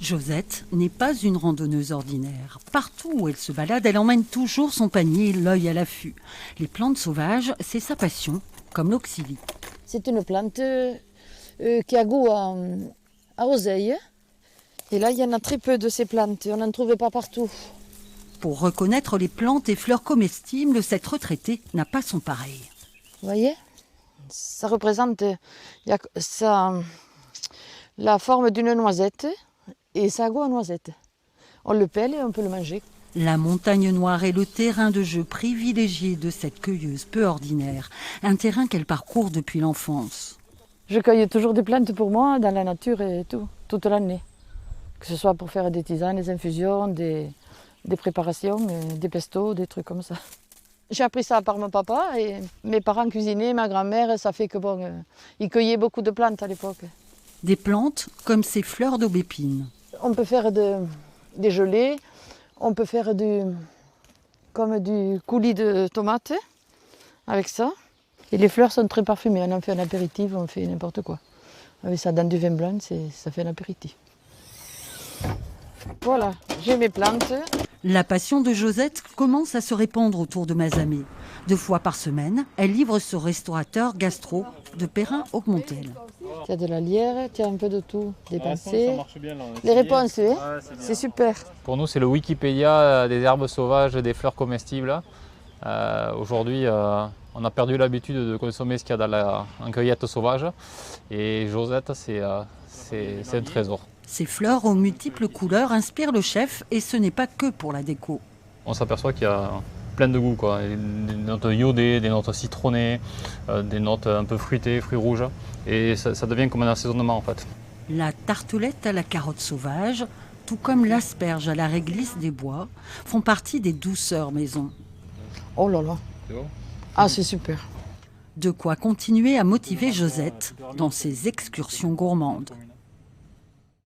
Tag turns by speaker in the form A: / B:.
A: Josette n'est pas une randonneuse ordinaire. Partout où elle se balade, elle emmène toujours son panier, l'œil à l'affût. Les plantes sauvages, c'est sa passion, comme l'oxylie.
B: C'est une plante qui a goût à oseille. Et là, il y en a très peu de ces plantes. On n'en trouve pas partout.
A: Pour reconnaître les plantes et fleurs comestibles, cette retraitée n'a pas son pareil.
B: Vous voyez? Ça représente la forme d'une noisette et ça a goût à noisette. On le pèle et on peut le manger.
A: La montagne noire est le terrain de jeu privilégié de cette cueilleuse peu ordinaire, un terrain qu'elle parcourt depuis l'enfance.
B: Je cueille toujours des plantes pour moi, dans la nature et tout, toute l'année. Que ce soit pour faire des tisanes, des infusions, des préparations, des pestos, des trucs comme ça. J'ai appris ça par mon papa et mes parents cuisinaient, ma grand-mère, ça fait que ils cueillaient beaucoup de plantes à l'époque.
A: Des plantes comme ces fleurs d'aubépine.
B: On peut faire des gelées, on peut faire comme du coulis de tomates avec ça. Et les fleurs sont très parfumées, on en fait un apéritif, on fait n'importe quoi. Avec ça dans du vin blanc, ça fait un apéritif. Voilà, j'ai mes plantes.
A: La passion de Josette commence à se répandre autour de Mazamet. 2 fois par semaine, elle livre ce restaurateur gastro de Perrin-Auquemontel.
B: Il y a de la lierre, il y a un peu de tout, des pensées.
C: Ça marche bien, là,
B: Les réponses, oui,
C: c'est
B: c'est super.
C: Pour nous, c'est le Wikipédia des herbes sauvages et des fleurs comestibles. Aujourd'hui, on a perdu l'habitude de consommer ce qu'il y a en cueillette sauvage. Et Josette, c'est un trésor.
A: Ces fleurs aux multiples couleurs inspirent le chef et ce n'est pas que pour la déco.
C: On s'aperçoit qu'il y a plein de goûts, quoi. Des notes iodées, des notes citronnées, des notes un peu fruitées, fruits rouges. Et ça devient comme un assaisonnement en fait.
A: La tartelette à la carotte sauvage, tout comme l'asperge à la réglisse des bois, font partie des douceurs maison.
B: Oh là là,
C: C'est bon ?
B: ah c'est super.
A: De quoi continuer à motiver Josette dans ses excursions gourmandes.